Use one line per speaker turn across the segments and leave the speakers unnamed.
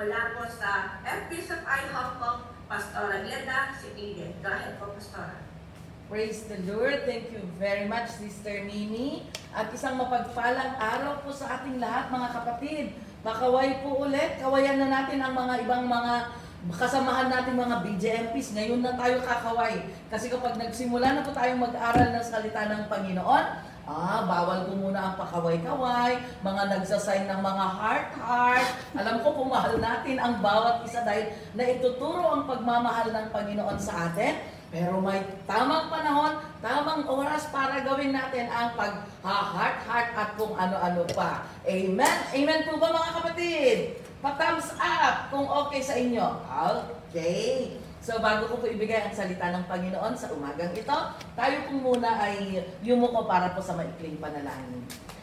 mula po sa FPs of I Hong Kong, Pastora Glenda Sipigil. Go ahead po, Pastora.
Praise the Lord. Thank you very much, Sister Mimi. At isang mapagpalang araw po sa ating lahat, mga kapatid. Makaway po ulit. Kawayan na natin ang mga ibang mga kasamahan natin mga BJMPs. Ngayon na tayo kakaway. Kasi kapag nagsimula na po tayong mag-aral ng salita ng Panginoon, bawal po muna ang pakaway-kaway, mga nagsasign ng mga heart-heart. Alam ko, pumahal natin ang bawat isa dahil na ituturo ang pagmamahal ng Panginoon sa atin. Pero may tamang panahon, tamang oras para gawin natin ang pag-heart-heart at kung ano-ano pa. Amen? Amen po ba mga kapatid? Pa-thumbs up kung okay sa inyo. Okay. So bago ko po ibigay ang salita ng Panginoon sa umagang ito, tayo po muna ay yumuko para po sa maikling panalangin.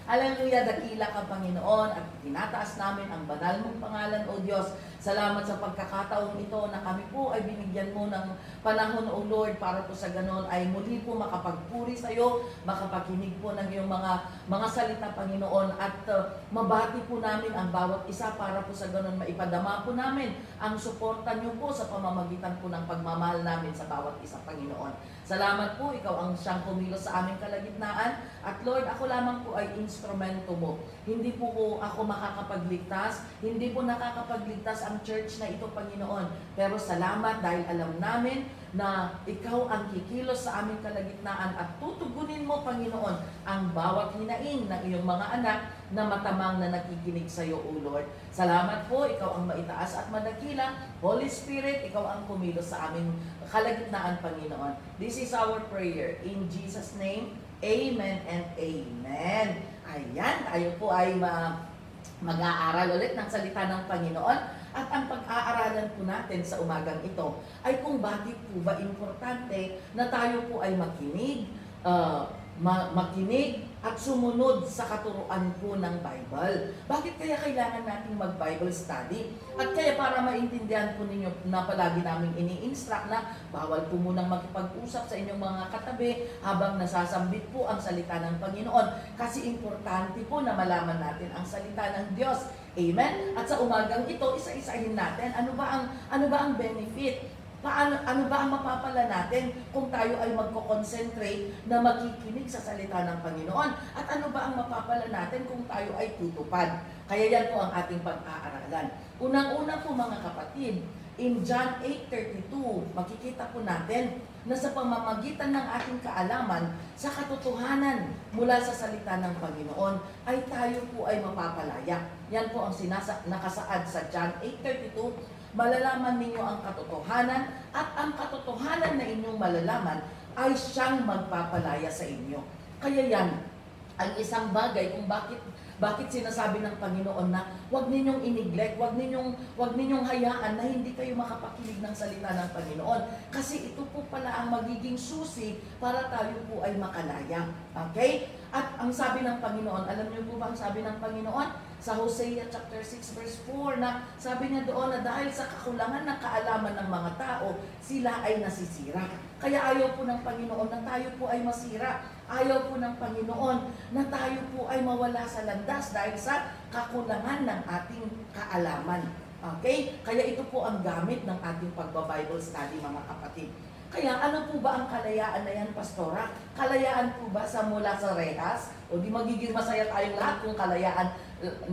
Hallelujah, dakila ka Panginoon at tinataas namin ang banal mong pangalan, O Diyos. Salamat sa pagkakataong ito na kami po ay binigyan mo ng panahon, O Lord, para po sa ganon ay muli po makapagpuri sa iyo, makapakinig po ng iyong mga salita, Panginoon, at mabati po namin ang bawat isa para po sa ganon maipadama po namin ang suporta niyo po sa pamamagitan po ng pagmamahal namin sa bawat isa, Panginoon. Salamat po, ikaw ang siyang kumilos sa aming kalagitnaan. At Lord, ako lamang po ay instrumento mo. Hindi po ako makakapagligtas, hindi po nakakapagligtas ang church na ito, Panginoon. Pero salamat dahil alam namin na ikaw ang kikilos sa aming kalagitnaan at tutugunin mo, Panginoon, ang bawat hinaing ng iyong mga anak na matamang na nakikinig sa iyo, O Lord. Salamat po, ikaw ang maitaas at madakila. Holy Spirit, ikaw ang kumilos sa aming kalagitnaan, Panginoon. This is our prayer. In Jesus' name, Amen and Amen. Ayan, tayo po ay mag-aaral ulit ng salita ng Panginoon. At ang pag-aaralan po natin sa umagang ito ay kung bakit po ba importante na tayo po ay makinig at sumunod sa katuruan po ng Bible. Bakit kaya kailangan nating mag-Bible study? At kaya para maintindihan po ninyo na palagi namin ini-instruct na bawal po munang makipag-usap sa inyong mga katabi habang nasasambit po ang salita ng Panginoon. Kasi importante po na malaman natin ang salita ng Diyos. Amen? At sa umagang ito, isa-isahin natin ano ba ang benefit? Ano ba ang mapapala natin kung tayo ay magko-concentrate na makikinig sa salita ng Panginoon? At ano ba ang mapapala natin kung tayo ay tutupad? Kaya yan po ang ating pag-aaralan. Unang-una po mga kapatid, in John 8:32, makikita po natin na sa pamamagitan ng ating kaalaman sa katotohanan mula sa salita ng Panginoon ay tayo po ay mapapalaya. Yan po ang nakasaad sa John 8:32. Malalaman ninyo ang katotohanan at ang katotohanan na inyong malalaman ay siyang magpapalaya sa inyo. Kaya yan, ang isang bagay kung bakit sinasabi ng Panginoon na huwag ninyong i-neglect, huwag ninyong hayaan na hindi kayo makapakinig ng salita ng Panginoon. Kasi ito po pala ang magiging susi para tayo po ay makalaya. Okay? At ang sabi ng Panginoon, alam niyo po ba ang sabi ng Panginoon? Sa Hosea chapter 6 verse 4 na sabi niya doon na dahil sa kakulangan ng kaalaman ng mga tao, sila ay nasisira. Kaya ayaw po ng Panginoon na tayo po ay masira. Ayaw po ng Panginoon na tayo po ay mawala sa landas dahil sa kakulangan ng ating kaalaman. Okay? Kaya ito po ang gamit ng ating pagba-Bible study, mga kapatid. Kaya ano po ba ang kalayaan na yan, Pastora? Kalayaan po ba sa mula sa rehas? O di magiging masaya tayong lahat kung kalayaan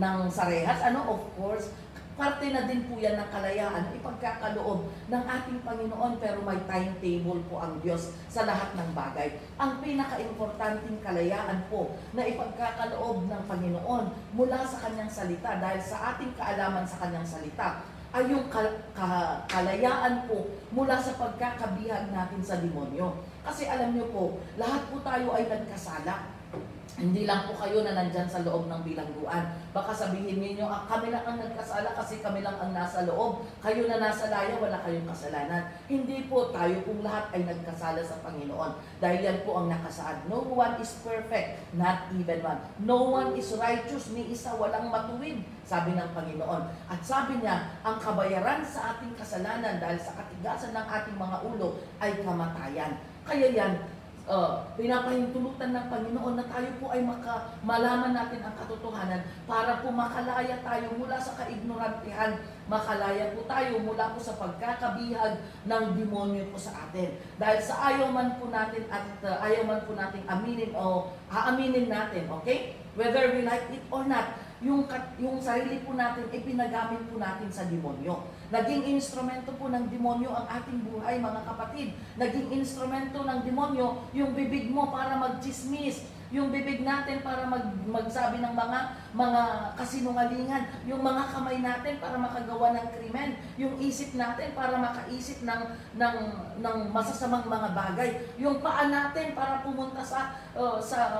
ng sa rehas? Of course, parte na din po yan ng kalayaan, ipagkakaloob ng ating Panginoon, pero may timetable po ang Diyos sa lahat ng bagay. Ang pinaka-importanting kalayaan po na ipagkakaloob ng Panginoon mula sa kanyang salita, dahil sa ating kaalaman sa kanyang salita, ay yung kalayaan po mula sa pagkakabihag natin sa demonyo. Kasi alam niyo po, lahat po tayo ay nagkasala. Hindi lang po kayo na nandyan sa loob ng bilangguan. Baka sabihin ninyo, kami lang ang nagkasala kasi kami lang ang nasa loob. Kayo na nasa laya, wala kayong kasalanan. Hindi po, tayo pong lahat ay nagkasala sa Panginoon. Dahil yan po ang nakasaad. No one is perfect, not even one. No one is righteous, ni isa walang matuwid, sabi ng Panginoon. At sabi niya, ang kabayaran sa ating kasalanan dahil sa katigasan ng ating mga ulo ay kamatayan. Kaya yan, pinapahintulutan ng Panginoon na tayo po ay malaman natin ang katotohanan para po makalaya tayo mula sa kaignorantihan, makalaya po tayo mula po sa pagkakabihag ng demonyo po sa atin. Dahil sa ayaw man po natin at ayaw man po natin aminin o aaminin natin, okay? Whether we like it or not, yung sarili po natin ay pinagamit po natin sa demonyo. Naging instrumento po ng demonyo ang ating buhay, mga kapatid. Naging instrumento ng demonyo yung bibig mo para magchismis, yung bibig natin para magsabi ng mga kasinungalingan, yung mga kamay natin para makagawa ng krimen, yung isip natin para makaisip ng masasamang mga bagay, yung paa natin para pumunta sa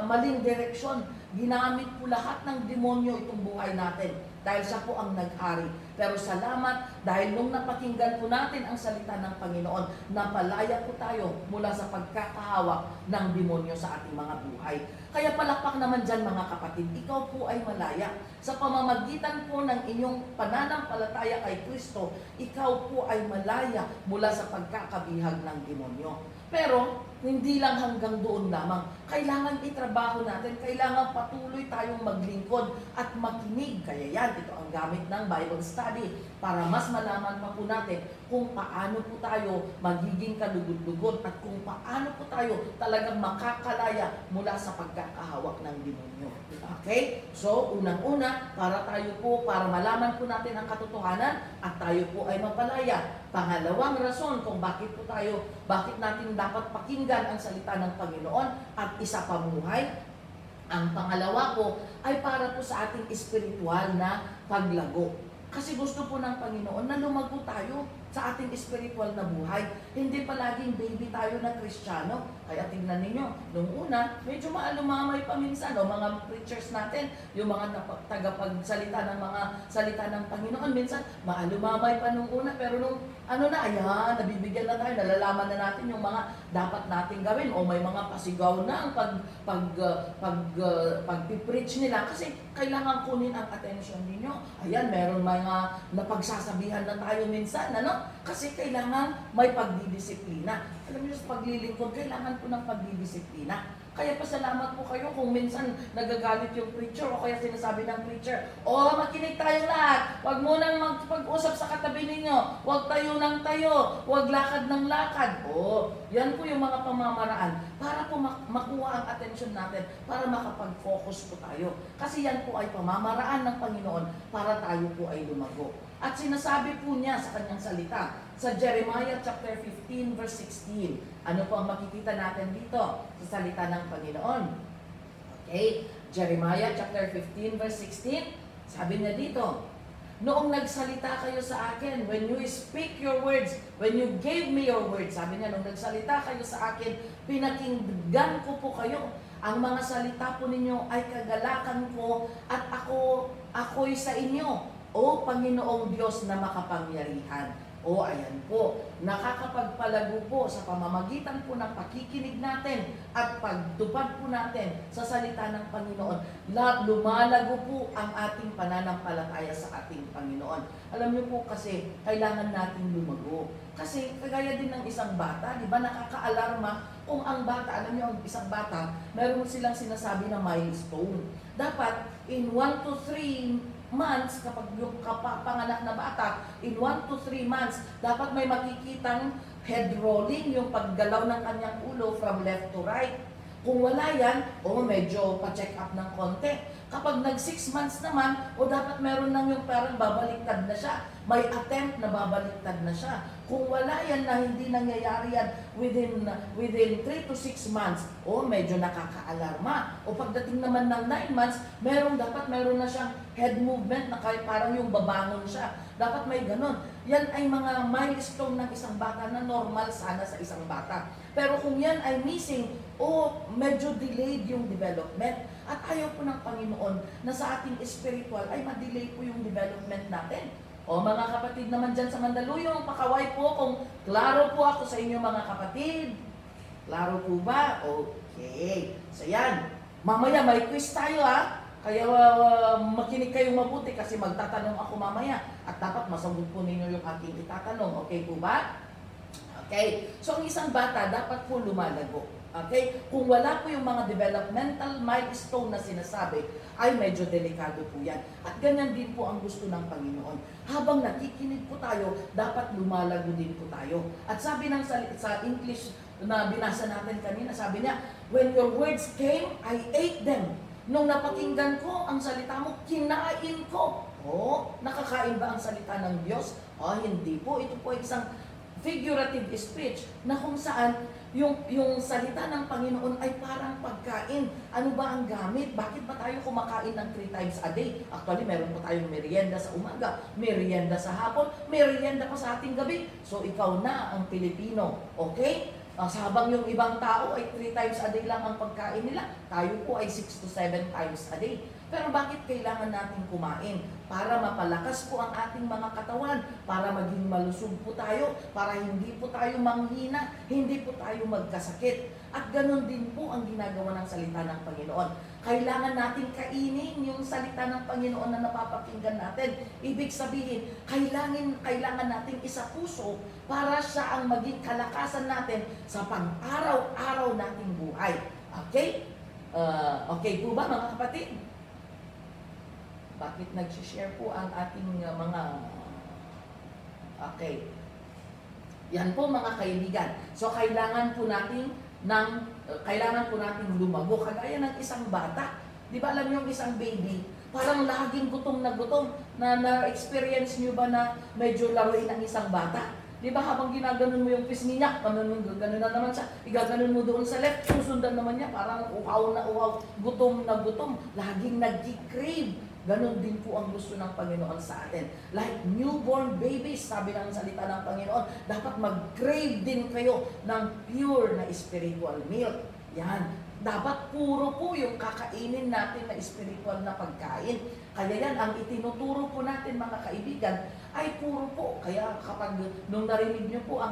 maling direksyon. Ginamit po lahat ng demonyo itong buhay natin dahil siya po ang naghari. Pero salamat dahil nung napakinggan po natin ang salita ng Panginoon, napalaya po tayo mula sa pagkakahawak ng demonyo sa ating mga buhay. Kaya palakpak naman dyan, mga kapatid, ikaw po ay malaya. Sa pamamagitan po ng inyong pananampalataya kay Kristo, ikaw po ay malaya mula sa pagkakabihag ng demonyo. Pero hindi lang hanggang doon lamang. Kailangan itrabaho natin, kailangan patuloy tayong maglingkod at makinig. Kaya yan, ito ang gamit ng Bible study para mas malaman pa po natin kung paano po tayo magiging kalugod-lugod at kung paano po tayo talagang makakalaya mula sa pagkakahawak ng demonyo. Okay? So, unang-una, para malaman po natin ang katotohanan at tayo po ay mapalaya. Pangalawang rason kung bakit natin dapat pakinggan ang salita ng Panginoon at isa pamuhay. Ang pangalawa po ay para po sa ating espiritual na paglago. Kasi gusto po ng Panginoon na lumago tayo sa ating spiritual na buhay. Hindi palaging baby tayo na Kristiyano. Kaya tingnan ninyo, nung una, medyo maalumamay pa minsan, mga preachers natin, yung mga tagapagsalita ng mga salita ng Panginoon, minsan maalumamay pa nung una, pero nung ayan, nabibigyan na tayo, nalalaman na natin yung mga dapat nating gawin, o may mga pasigaw na ang pag-preach nila, kasi kailangan kunin ang attention ninyo. Ayan, meron mga napagsasabihan na tayo minsan, kasi kailangan may pagdidisiplina. Alam niyo, sa paglilingkod, kailangan po ng pagdidisiplina. Kaya pasalamat po kayo kung minsan nagagalit yung preacher o kaya sinasabi ng preacher, makinig tayo lahat, huwag mo nang magpag-usap sa katabi ninyo, huwag tayo ng tayo, huwag lakad ng lakad. Yan po yung mga pamamaraan para po makuha ang atensyon natin, para makapag-focus po tayo. Kasi yan po ay pamamaraan ng Panginoon para tayo po ay lumago. At sinasabi po niya sa kanyang salita, sa Jeremiah chapter 15 verse 16. Ano po ang makikita natin dito sa salita ng Panginoon? Okay, Jeremiah chapter 15 verse 16. Sabi niya dito, noong nagsalita kayo sa akin, when you speak your words, when you gave me your words, sabi niya, nung nagsalita kayo sa akin, pinakinggan ko po kayo. Ang mga salita po ninyo ay kagalakan ko at ako'y sa inyo, O Panginoong Diyos na makapangyarihan. Ayan po, nakakapagpalago po sa pamamagitan po ng pakikinig natin at pagtupad po natin sa salita ng Panginoon. Lumalago po ang ating pananampalataya sa ating Panginoon. Alam niyo po kasi, kailangan natin lumago. Kasi kagaya din ng isang bata, di ba, nakakaalarma kung ang bata, alam niyo, ang isang bata, meron silang sinasabi na milestone. Dapat, in 1 to 3 months, kapag yung panganak na bata, in 1 to 3 months, dapat may makikitang head rolling, yung paggalaw ng kanyang ulo from left to right. Kung wala yan, medyo pa-check up ng konti. Kapag nag 6 months naman, dapat meron lang yung parang babaliktad na siya. May attempt na babaliktad na siya. Kung wala yan na hindi nangyayari yan within 3 to 6 months, medyo nakakaalarma. O pagdating naman ng 9 months, dapat meron na siyang head movement na kahit parang yung babangon siya. Dapat may ganun. Yan ay mga milestone ng isang bata na normal sana sa isang bata. Pero kung yan ay missing, medyo delayed yung development. At ayaw po ng Panginoon na sa ating spiritual ay ma-delay po yung development natin. Mga kapatid naman dyan sa Mandaluyong, pakaway po kung klaro po ako sa inyo, mga kapatid. Klaro po ba? Okay. So yan. Mamaya may quiz tayo, ha? Kaya makinig kayong mabuti kasi magtatanong ako mamaya. At dapat masagot po ninyo yung aking itatanong. Okay po ba? Okay. So ang isang bata dapat po lumalago. Okay? Kung wala po yung mga developmental milestone na sinasabi, ay medyo delikado po yan. At ganyan din po ang gusto ng Panginoon. Habang nakikinig po tayo, dapat lumalago din po tayo. At sabi ng sa English na binasa natin kanina, sabi niya, when your words came, I ate them. Nung napakinggan ko ang salita mo, kinain ko. Oh, nakakain ba ang salita ng Diyos? Oh, hindi po. Ito po isang figurative speech na kung saan yung salita ng Panginoon ay parang pagkain. Ano ba ang gamit? Bakit ba tayo kumakain ng 3 times a day? Actually, meron po tayong merienda sa umaga, merienda sa hapon, merienda pa sa ating gabi. So, ikaw na ang Pilipino. Okay? Habang yung ibang tao ay 3 times a day lang ang pagkain nila, tayo po ay 6 to 7 times a day. Pero bakit kailangan natin kumain? Para mapalakas po ang ating mga katawan, para maging malusog po tayo, para hindi po tayo manghina, hindi po tayo magkasakit. At ganun din po ang ginagawa ng salita ng Panginoon. Kailangan natin kainin yung salita ng Panginoon na napapakinggan natin. Ibig sabihin, kailangan nating isapuso para siya ang maging kalakasan natin sa pang-araw-araw nating buhay. Okay? Okay po ba mga kapatid? Bakit nag-share po ang ating mga... Okay. Yan po mga kaibigan. So kailangan po nating lumago. Kagaya ng isang bata. Di ba alam yung isang baby, parang laging gutom na na-experience nyo ba na medyo laruin ang isang bata? Di ba habang ginaganon mo yung pisngi niya, gano'n na naman siya, igaganon mo doon sa left, susundan naman niya, parang uhaw na uhaw, gutom na gutom, laging nag-crave. Ganon din po ang gusto ng Panginoon sa atin. Like newborn babies, sabi ng salita ng Panginoon, dapat mag-crave din kayo ng pure na spiritual milk. Yan. Dapat puro po yung kakainin natin na spiritual na pagkain. Kaya yan, ang itinuturo po natin mga kaibigan, ay puro po. Kaya kapag nung narinig nyo po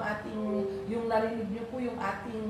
yung ating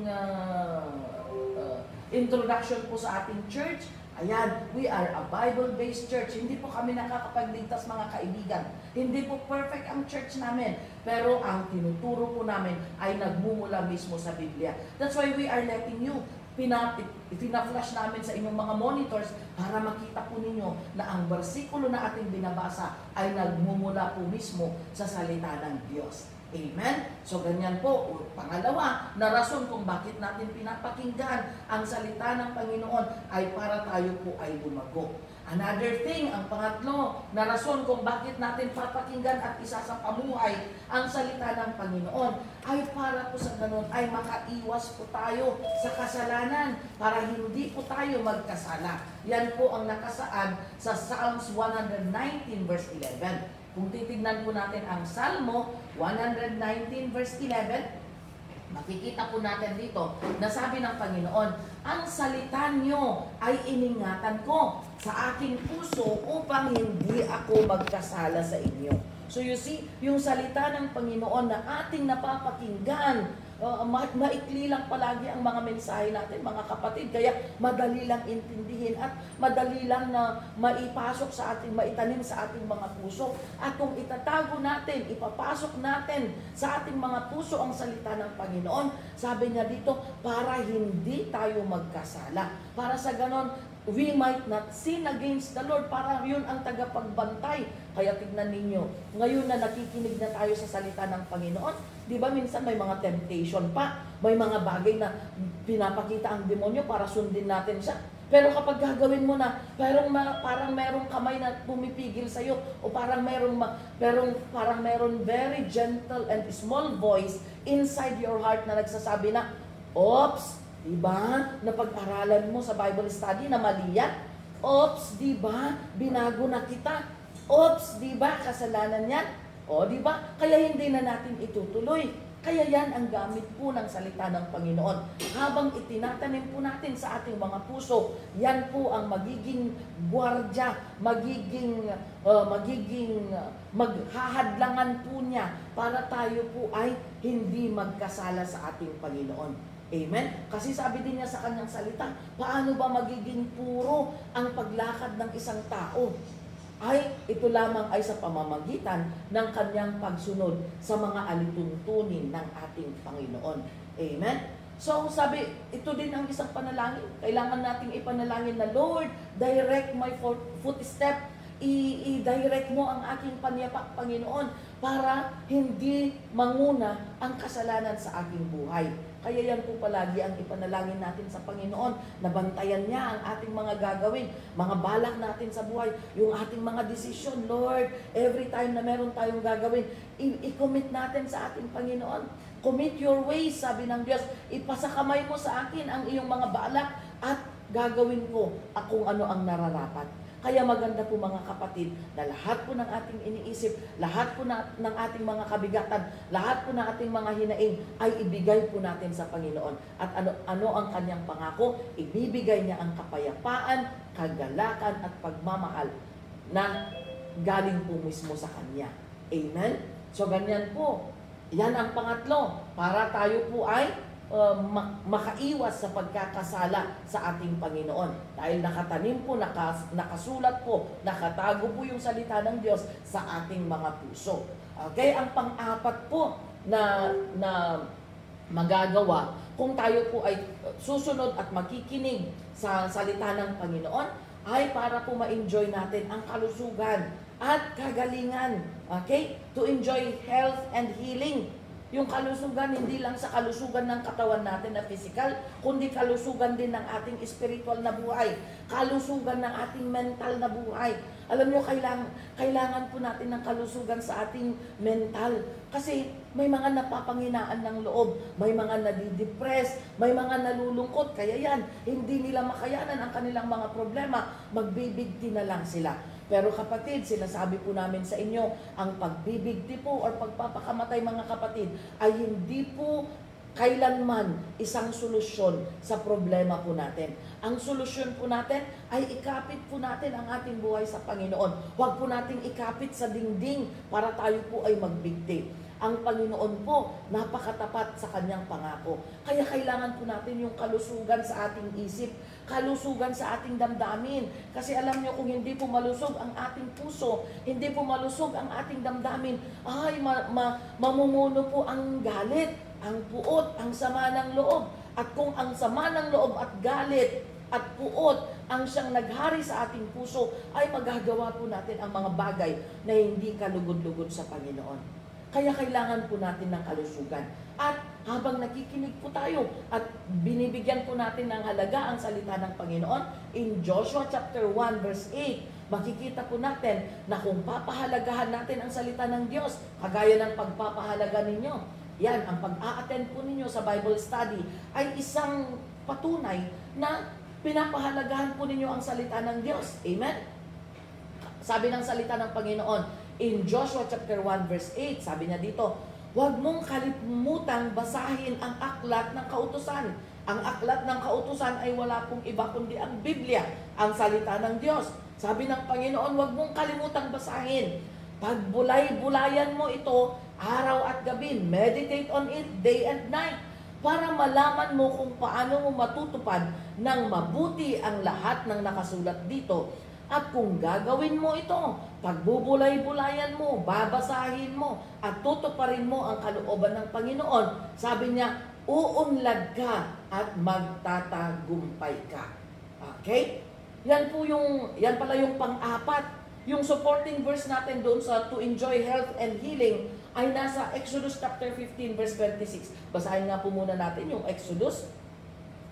introduction po sa ating church, ayan, we are a Bible-based church. Hindi po kami nakakapagligtas mga kaibigan. Hindi po perfect ang church namin. Pero ang tinuturo po namin ay nagmumula mismo sa Biblia. That's why we are letting you. Pina-flash namin sa inyong mga monitors para makita po ninyo na ang bersikulo na ating binabasa ay nagmumula po mismo sa salita ng Diyos. Amen? So ganyan po. Pangalawa, na rason kung bakit natin pinapakinggan ang salita ng Panginoon ay para tayo po ay lumago. Another thing, ang pangatlo, na rason kung bakit natin papakinggan at isasapamuhay ang salita ng Panginoon ay para po sa ganun ay makaiwas po tayo sa kasalanan, para hindi po tayo magkasala. Yan po ang nakasaad sa Psalms 119 verse 11. Kung titignan po natin ang Salmo 119 verse 11, makikita po natin dito na sabi ng Panginoon, ang salita nyo ay iningatan ko sa aking puso upang hindi ako magkasala sa inyo. So you see, yung salita ng Panginoon na ating napapakinggan, maikli lang palagi ang mga mensahe natin, mga kapatid. Kaya madali lang intindihin at madali lang na maipasok sa ating, maitanim sa ating mga puso. At kung itatago natin, ipapasok natin sa ating mga puso ang salita ng Panginoon, sabi niya dito, para hindi tayo magkasala. Para sa ganon, we might not sin against the Lord. Para yun ang tagapagbantay. Kaya tignan ninyo, ngayon na nakikinig na tayo sa salita ng Panginoon, di ba minsan may mga temptation pa, may mga bagay na pinapakita ang demonyo para sundin natin siya. Pero kapag gagawin mo na, parang merong kamay na pumipigil sa'yo, o parang merong very gentle and small voice inside your heart na nagsasabi na, oops, diba? Napag-aralan mo sa Bible study na mali yan. Oops, diba? Binago na kita. Oops, diba? Kasalanan yan. O, diba? Kaya hindi na natin itutuloy. Kaya yan ang gamit po ng salita ng Panginoon. Habang itinatanim po natin sa ating mga puso, yan po ang magiging gwardya, maghahadlangan po niya para tayo po ay hindi magkasala sa ating Panginoon. Amen? Kasi sabi din niya sa kanyang salita, paano ba magiging puro ang paglakad ng isang tao? Ay, ito lamang ay sa pamamagitan ng kanyang pagsunod sa mga alituntunin ng ating Panginoon. Amen? So sabi, ito din ang isang panalangin. Kailangan nating ipanalangin na, Lord, direct my footstep. I-direct mo ang aking panyapak, Panginoon, para hindi manguna ang kasalanan sa aking buhay. Kaya yan po palagi ang ipanalangin natin sa Panginoon, na bantayan niya ang ating mga gagawin, mga balak natin sa buhay, yung ating mga desisyon. Lord, every time na meron tayong gagawin, i-commit natin sa ating Panginoon. Commit your ways, sabi ng Diyos. Ipasakamay mo sa akin ang iyong mga balak at gagawin ko kung ano ang nararapat. Kaya maganda po mga kapatid na lahat po ng ating iniisip, lahat po ng ating mga kabigatan, lahat po ng ating mga hinaing ay ibigay po natin sa Panginoon. At ano ang kanyang pangako? Ibibigay niya ang kapayapaan, kagalakan at pagmamahal na galing po mismo sa Kanya. Amen? So ganyan po. Yan ang pangatlo. Para tayo po ay makaiwas sa pagkakasala sa ating Panginoon. Dahil nakatanim po, nakasulat po, nakatago po yung salita ng Diyos sa ating mga puso. Okay? Ang pang-apat po na magagawa kung tayo po ay susunod at makikinig sa salita ng Panginoon ay para po ma-enjoy natin ang kalusugan at kagalingan. Okay? To enjoy health and healing. Yung kalusugan, hindi lang sa kalusugan ng katawan natin na physical, kundi kalusugan din ng ating spiritual na buhay. Kalusugan ng ating mental na buhay. Alam nyo, kailangan po natin ng kalusugan sa ating mental. Kasi may mga napapanghinaan ng loob, may mga nadidepress, may mga nalulungkot. Kaya yan, hindi nila makayanan ang kanilang mga problema. Magbibigti na lang sila. Pero kapatid, sinasabi po namin sa inyo, ang pagbibigti po o pagpapakamatay mga kapatid ay hindi po kailanman isang solusyon sa problema po natin. Ang solusyon po natin ay ikapit po natin ang ating buhay sa Panginoon. Huwag po nating ikapit sa dingding para tayo po ay magbigti. Ang Panginoon po, napakatapat sa kanyang pangako. Kaya kailangan po natin yung kalusugan sa ating isip, kalusugan sa ating damdamin. Kasi alam nyo, kung hindi po malusog ang ating puso, hindi po malusog ang ating damdamin, ay mamumuno po ang galit, ang puot, ang sama ng loob. At kung ang sama ng loob at galit at puot ang siyang naghari sa ating puso, ay magagawa po natin ang mga bagay na hindi kalugod-lugod sa Panginoon. Kaya kailangan po natin ng kalusugan. At habang nakikinig po tayo at binibigyan po natin ng halaga ang salita ng Panginoon, in Joshua chapter 1 verse 8, makikita po natin na kung papahalagahan natin ang salita ng Diyos, kagaya ng pagpapahalaga ninyo, yan, ang pag-a-attend po ninyo sa Bible study ay isang patunay na pinapahalagahan po ninyo ang salita ng Diyos. Amen? Sabi ng salita ng Panginoon, in Joshua chapter 1 verse 8, sabi niya dito, huwag mong kalimutang basahin ang aklat ng kautusan. Ang aklat ng kautusan ay wala pong iba kundi ang Biblia, ang salita ng Diyos. Sabi ng Panginoon, huwag mong kalimutang basahin. Pagbulay-bulayan mo ito araw at gabi. Meditate on it day and night para malaman mo kung paano mo matutupad ng mabuti ang lahat ng nakasulat dito. At kung gagawin mo ito, pagbubulay-bulayan mo, babasahin mo, at tutuparin mo ang kalooban ng Panginoon, sabi niya, uunlad ka at magtatagumpay ka. Okay? Yan pala yung pang-apat. Yung supporting verse natin doon sa to enjoy health and healing ay nasa Exodus chapter 15 verse 26. Basahin nga po muna natin yung Exodus.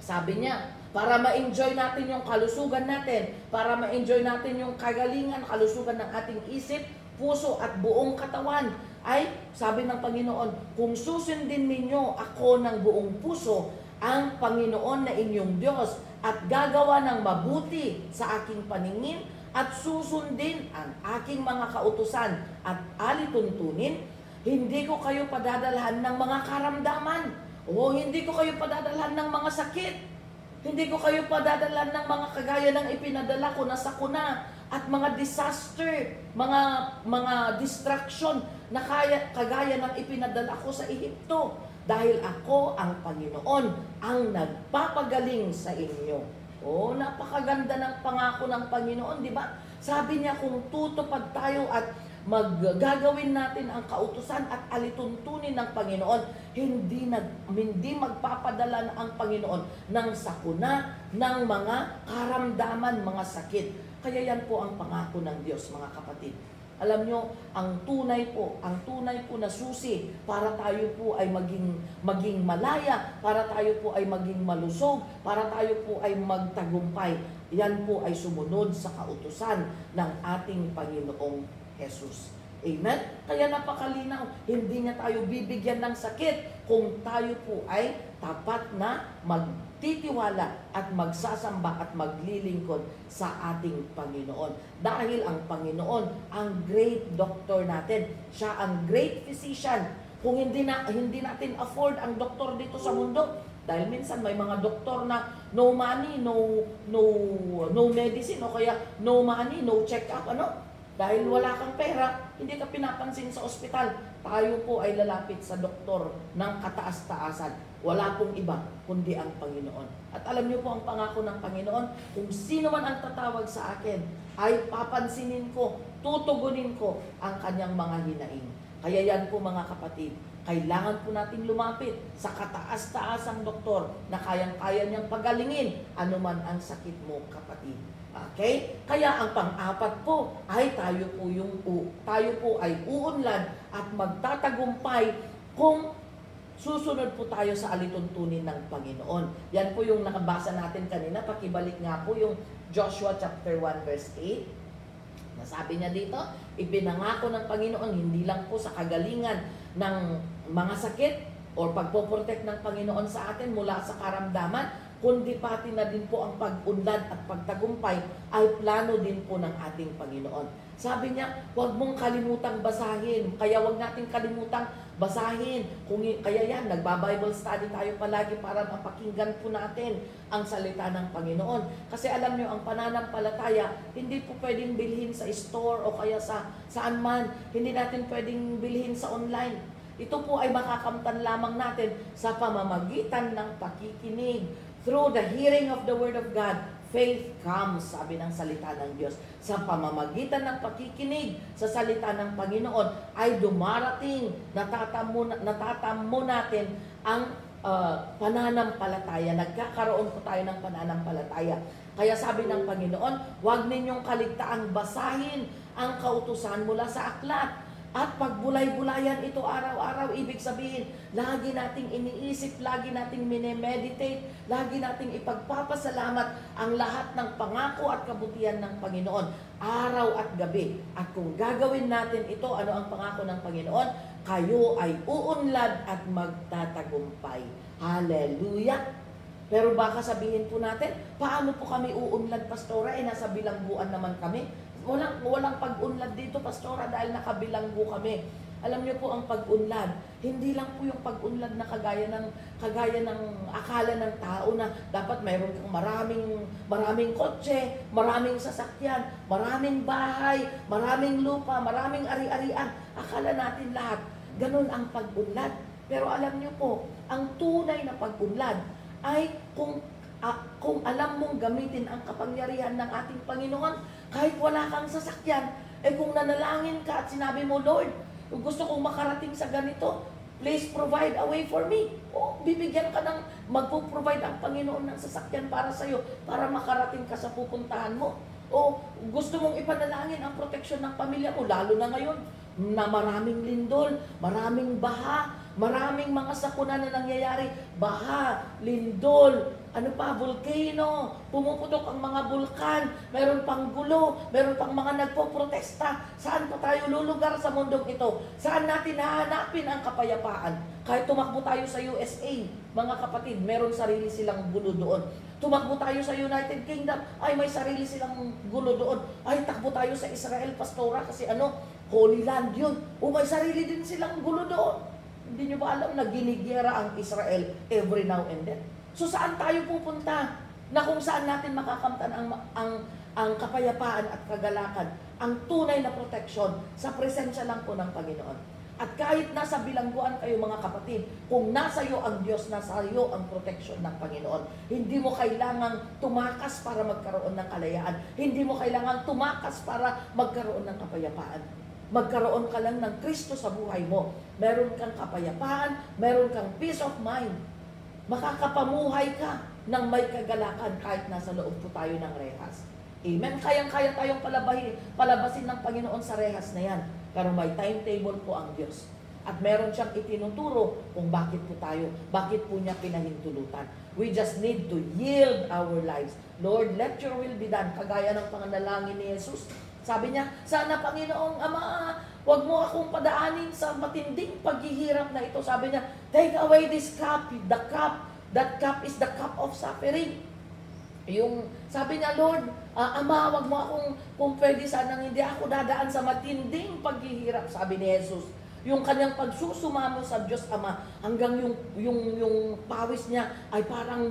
Sabi niya, para ma-enjoy natin yung kalusugan natin, para ma-enjoy natin yung kagalingan, kalusugan ng ating isip, puso at buong katawan, ay sabi ng Panginoon, kung susundin ninyo ako ng buong puso, ang Panginoon na inyong Diyos, at gagawa ng mabuti sa aking paningin, at susundin ang aking mga kautusan at alituntunin, hindi ko kayo padadalhan ng mga karamdaman, o hindi ko kayo padadalhan ng mga sakit, hindi ko kayo padadalhan ng mga kagaya ng ipinadala ko na sakuna at mga disaster, mga distraction na kagaya ng ipinadala ko sa Ehipto. Dahil ako ang Panginoon ang nagpapagaling sa inyo. Oh, napakaganda ng pangako ng Panginoon, di ba? Sabi niya kung tutupad tayo at gagawin natin ang kautusan at alituntunin ng Panginoon, hindi magpapadala ang Panginoon ng sakuna, ng mga karamdaman, mga sakit. Kaya yan po ang pangako ng Diyos, mga kapatid. Alam nyo, ang tunay po na susi para tayo po ay maging malaya, para tayo po ay maging malusog, para tayo po ay magtagumpay. Yan po ay sumunod sa kautusan ng ating Panginoong Jesus. Amen? Kaya napakalinaw, hindi niya tayo bibigyan ng sakit kung tayo po ay tapat na magtitiwala at magsasamba at maglilingkod sa ating Panginoon. Dahil ang Panginoon, ang great doctor natin, siya ang great physician. Kung hindi natin afford ang doktor dito sa mundo, dahil minsan may mga doktor na no money, no medicine, o kaya no money, no check-up, ano? Dahil wala kang pera, hindi ka pinapansin sa ospital. Tayo po ay lalapit sa doktor ng kataas-taasan. Wala pong iba, kundi ang Panginoon. At alam niyo po ang pangako ng Panginoon, kung sino man ang tatawag sa akin, ay papansinin ko, tutugunin ko ang kanyang mga hinaing. Kaya yan po mga kapatid, kailangan po nating lumapit sa kataas-taasang doktor na kayang-kaya niyang pagalingin anuman ang sakit mo, kapatid. Okay? Kaya ang pang-apat po ay tayo po ay uunlad at magtatagumpay kung susunod po tayo sa alituntunin ng Panginoon. Yan po yung nakabasa natin kanina. Pakibalik nga po yung Joshua chapter 1 verse 8. Nasabi niya dito, ipinangako ng Panginoon hindi lang po sa kagalingan ng mga sakit o pagpoprotect ng Panginoon sa atin mula sa karamdaman, kundi pati na din po ang pag-unlad at pagtagumpay ay plano din po ng ating Panginoon. Sabi niya, huwag mong kalimutang basahin. Kaya huwag natin kalimutang basahin. Kaya yan, nagba-Bible study tayo palagi para mapakinggan po natin ang salita ng Panginoon. Kasi alam niyo, ang pananampalataya, hindi po pwedeng bilhin sa store o kaya saan man. Hindi natin pwedeng bilhin sa online. Ito po ay makakamtan lamang natin sa pamamagitan ng pakikinig. Through the hearing of the Word of God, faith comes, sabi ng salita ng Diyos. Sa pamamagitan ng pakikinig sa salita ng Panginoon, ay dumarating, natatamo natin ang pananampalataya. Nagkakaroon po tayo ng pananampalataya. Kaya sabi ng Panginoon, huwag ninyong kaligtaang basahin ang kautusan mula sa aklat. At pagbulay-bulayan ito araw-araw, ibig sabihin, lagi nating iniisip, lagi nating minemeditate, lagi nating ipagpapasalamat ang lahat ng pangako at kabutihan ng Panginoon, araw at gabi. At kung gagawin natin ito, ano ang pangako ng Panginoon? Kayo ay uunlad at magtatagumpay. Hallelujah! Pero baka sabihin po natin, paano po kami uunlad, Pastora? Nasa bilangguan naman kami. Walang pag-unlad dito, Pastora, dahil nakabilanggo kami. Alam niyo po ang pag-unlad, hindi lang po yung pag-unlad na kagaya ng akala ng tao na dapat mayroon kang maraming kotse, maraming sasakyan, maraming bahay, maraming lupa, maraming ari-arian. Akala natin lahat, ganun ang pag-unlad. Pero alam niyo po, ang tunay na pag-unlad ay kung alam mong gamitin ang kapangyarihan ng ating Panginoon, kahit wala kang sasakyan, kung nanalangin ka at sinabi mo, Lord, gusto kong makarating sa ganito, please provide a way for me. Bibigyan ka magpo-provide ang Panginoon ng sasakyan para sa'yo, para makarating ka sa pupuntahan mo. Gusto mong ipanalangin ang proteksyon ng pamilya mo, lalo na ngayon, na maraming lindol, maraming baha, maraming mga sakuna na nangyayari, baha, lindol, volcano, pumuputok ang mga bulkan, meron pang gulo, meron pang mga nagpo-protesta. Saan pa tayo lulugar sa mundong ito? Saan natin hahanapin ang kapayapaan? Kahit tumakbo tayo sa USA, mga kapatid, meron sarili silang gulo doon. Tumakbo tayo sa United Kingdom, ay may sarili silang gulo doon. Ay takbo tayo sa Israel, Pastora, kasi Holy Land yun. May sarili din silang gulo doon. Hindi nyo ba alam na ginigyera ang Israel every now and then? So saan tayo pupunta na kung saan natin makakamtan ang kapayapaan at kagalakan, ang tunay na proteksyon sa presensya lang po ng Panginoon. At kahit nasa bilangguan kayo mga kapatid, kung nasa iyo ang Diyos, nasa iyo ang proteksyon ng Panginoon. Hindi mo kailangang tumakas para magkaroon ng kalayaan. Hindi mo kailangang tumakas para magkaroon ng kapayapaan. magkaroon ka lang ng Kristo sa buhay mo. Meron kang kapayapaan, meron kang peace of mind. Makakapamuhay ka ng may kagalakan kahit nasa loob po tayo ng rehas. Amen? Kayang-kaya tayong palabasin ng Panginoon sa rehas na yan. Pero may timetable po ang Diyos. At meron siyang itinuturo kung bakit po niya pinahintulutan. We just need to yield our lives. Lord, let your will be done. Kagaya ng panganalangin ni Jesus. Sabi niya, sana Panginoong Ama, huwag mo akong padaanin sa matinding paghihirap na ito. Sabi niya, take away this cup, that cup is the cup of suffering. Sabi niya, Lord, Ama, wag mo akong, kung pwede sanang hindi ako dadaan sa matinding paghihirap, sabi ni Jesus. Yung kanyang pagsusumamo sa Diyos Ama, hanggang yung pawis niya ay parang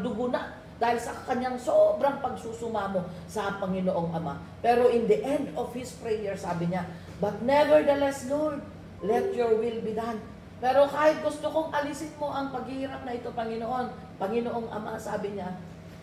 dugo na dahil sa kanyang sobrang pagsusumamo sa Panginoong Ama. Pero in the end of his prayer, sabi niya, but nevertheless, Lord, let your will be done. Pero kahit gusto kong alisin mo ang paghihirap na ito, Panginoong Ama, sabi niya,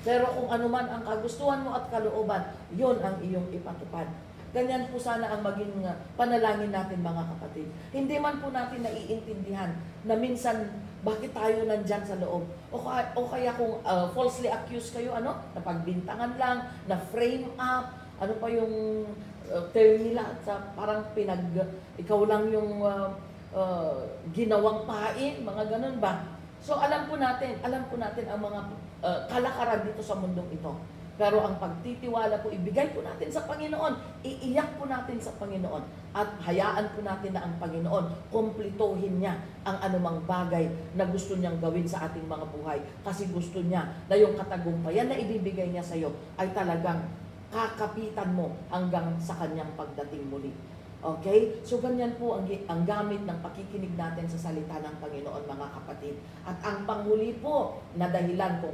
pero kung anuman ang kagustuhan mo at kalooban, yun ang iyong ipatupad. Ganyan po sana ang maging panalangin natin, mga kapatid. Hindi man po natin naiintindihan na minsan bakit tayo nandyan sa loob. O kaya kung falsely accused kayo, napagbintangan lang, na frame up, ano pa yung term nila, parang ikaw lang yung ginawang pain, mga ganun ba? So alam po natin ang mga kalakaran dito sa mundong ito. Pero ang pagtitiwala po, ibigay po natin sa Panginoon, iiyak po natin sa Panginoon, at hayaan po natin na ang Panginoon, kumplituhin niya ang anumang bagay na gusto niyang gawin sa ating mga buhay. Kasi gusto niya na yung katagumpayan na ibibigay niya sa iyo ay talagang kakapitan mo hanggang sa kanyang pagdating muli. Okay? So, ganyan po ang gamit ng pakikinig natin sa salita ng Panginoon, mga kapatid. At ang panghuli po na dahilan kung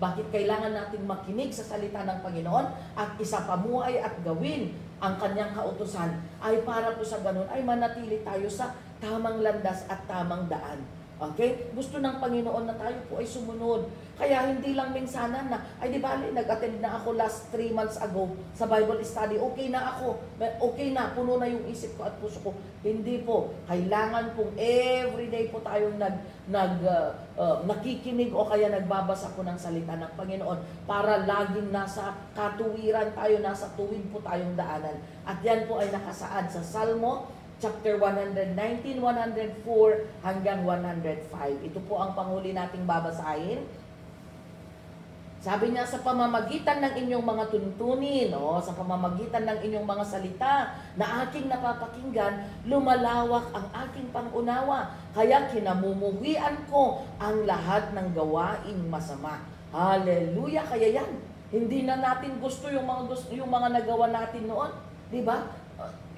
bakit kailangan natin makinig sa salita ng Panginoon at isapamuhay at gawin ang kanyang kautusan ay para po sa ganun ay manatili tayo sa tamang landas at tamang daan. Okay? Gusto ng Panginoon na tayo po ay sumunod. Kaya hindi lang minsanan na, ay di bali, nag-attend na ako last 3 months ago sa Bible study. Okay na ako. Okay na. Puno na yung isip ko at puso ko. Hindi po. Kailangan pong everyday po tayong nakikinig o kaya nagbabasa po ng salita ng Panginoon para laging nasa katuwiran tayo, nasa tuwid po tayong daanan. At yan po ay nakasaad sa Salmo chapter 119, 104 hanggang 105. Ito po ang panghuli nating babasahin. Sabi niya, sa pamamagitan ng inyong mga tuntunin, sa pamamagitan ng inyong mga salita na aking napapakinggan, lumalawak ang aking pangunawa. Kaya kinamumuhian ko ang lahat ng gawaing masama. Hallelujah! Kaya yan, hindi na natin gusto yung mga nagawa natin noon. Di ba?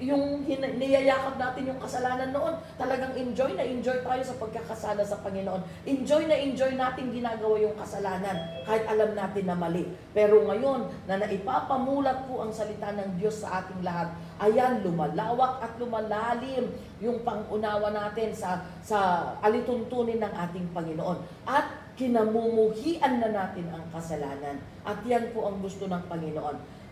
Yung niyayakap natin yung kasalanan noon, talagang enjoy tayo sa pagkakasala sa Panginoon. Enjoy natin ginagawa yung kasalanan kahit alam natin na mali. Pero ngayon na naipapamulat po ang salita ng Diyos sa ating lahat, ayan, lumalawak at lumalalim yung pangunawa natin sa alituntunin ng ating Panginoon. At kinamumuhian na natin ang kasalanan. At yan po ang gusto ng Panginoon.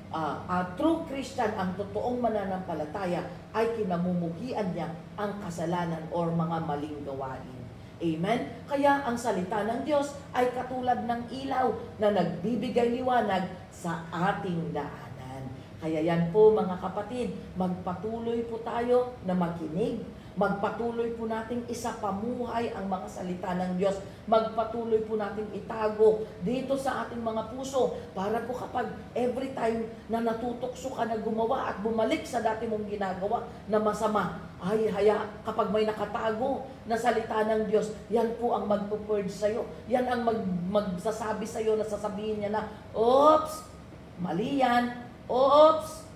True Christian, ang totoong mananampalataya ay kinamumuhian niya ang kasalanan or mga maling gawain. Amen? Kaya ang salita ng Diyos ay katulad ng ilaw na nagbibigay liwanag sa ating daanan. Kaya yan po, mga kapatid, magpatuloy po tayo na makinig. Magpatuloy po nating isapamuhay ang mga salita ng Diyos. Magpatuloy po nating itago dito sa ating mga puso para po kapag every time na natutokso ka na gumawa at bumalik sa dati mong ginagawa na masama, ay kapag may nakatago na salita ng Diyos, yan po ang magpo-purge sa'yo. Yan ang magsasabi sa'yo na sasabihin niya na, oops, mali yan. Oops,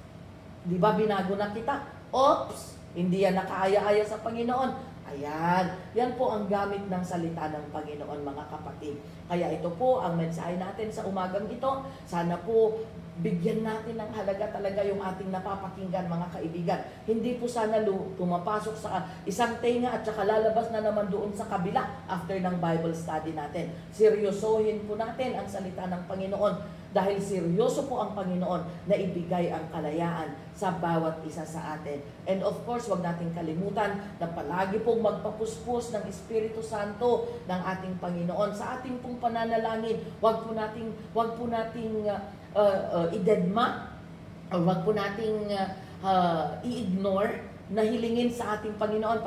di ba binago na kita? Oops, hindi yan nakaaya-aya sa Panginoon. Ayan, yan po ang gamit ng salita ng Panginoon, mga kapatid. Kaya ito po ang mensahe natin sa umagang ito. Sana po bigyan natin ng halaga talaga yung ating napapakinggan, mga kaibigan. Hindi po sana pumapasok sa isang tenga at saka lalabas na naman doon sa kabila after ng Bible study natin. Seryosohin po natin ang salita ng Panginoon dahil seryoso po ang Panginoon na ibigay ang kalayaan sa bawat isa sa atin. And of course, wag nating kalimutan na palagi pong magpapuspos ng Espiritu Santo ng ating Panginoon sa ating pong pananalangin. Wag po nating idedma, o wag po nating i-ignore na hilingin sa ating Panginoon.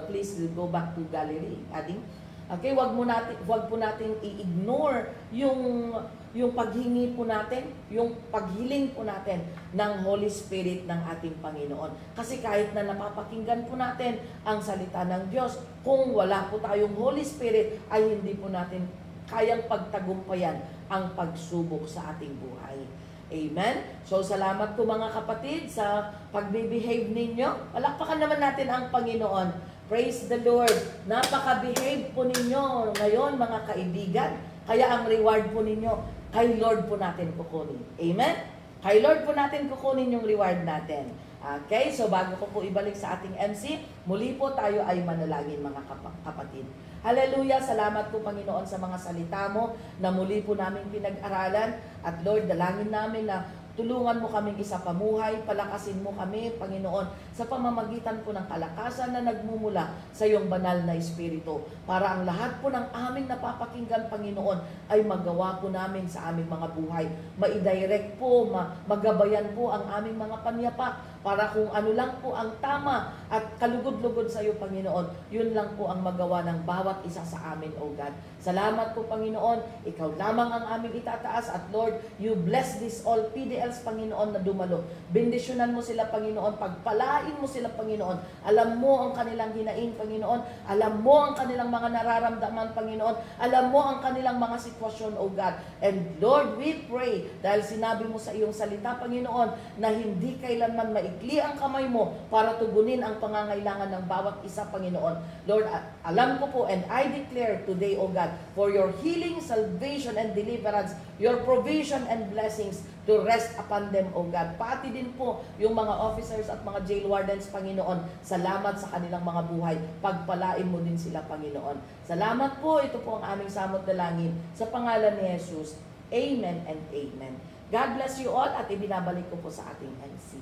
Please go back to gallery, adding. Okay, wag po nating i-ignore yung paghingi po natin, yung paghiling po natin ng Holy Spirit ng ating Panginoon. Kasi kahit na napapakinggan po natin ang salita ng Diyos, kung wala po tayong Holy Spirit, ay hindi po natin kayang pagtagumpayan ang pagsubok sa ating buhay. Amen? So, salamat po mga kapatid sa pagbe-behave ninyo. Palakpakan naman natin ang Panginoon. Praise the Lord. Napaka-behave po ninyo ngayon mga kaibigan. Kaya ang reward po ninyo, kay Lord po natin kukunin. Amen? Kay Lord po natin kukunin yung reward natin. Okay, so bago ko po ibalik sa ating MC, muli po tayo ay manalangin mga kapatid. Hallelujah! Salamat po Panginoon sa mga salita mo na muli po namin pinag-aralan. At Lord, dalangin namin na tulungan mo kaming isa pamuhay, palakasin mo kami, Panginoon, sa pamamagitan po ng kalakasan na nagmumula sa iyong banal na Espiritu. Para ang lahat po ng aming napapakinggan, Panginoon, ay magawa po namin sa aming mga buhay. Maidirect po, magabayan po ang aming mga panyapak, para kung ano lang po ang tama at kalugod-lugod sa iyo, Panginoon, yun lang po ang magawa ng bawat isa sa amin, O God. Salamat po, Panginoon. Ikaw lamang ang aming itataas at Lord, you bless this all PDLs, Panginoon, na dumalo. Bendisyonan mo sila, Panginoon. Pagpalain mo sila, Panginoon. Alam mo ang kanilang hinaing, Panginoon. Alam mo ang kanilang mga nararamdaman, Panginoon. Alam mo ang kanilang mga sitwasyon, O God. And Lord, we pray, dahil sinabi mo sa iyong salita, Panginoon, na hindi kailanman maikli ang kamay mo para tugunin ang pangangailangan ng bawat isa, Panginoon. Lord, alam ko po and I declare today, O God, for your healing, salvation, and deliverance, your provision and blessings to rest upon them, O God. Pati din po yung mga officers at mga jail wardens, Panginoon. Salamat sa kanilang mga buhay. Pagpalain mo din sila, Panginoon. Salamat po. Ito po ang aming samot dalangin sa pangalan ni Jesus. Amen and amen. God bless you all at ibinabalik ko po sa ating MC.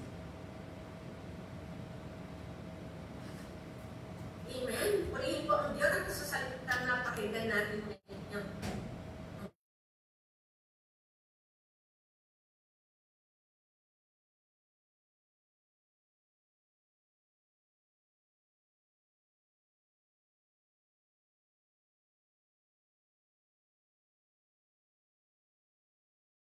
Amen. Purihin po ang Diyos at sa salitang napakinggan natin.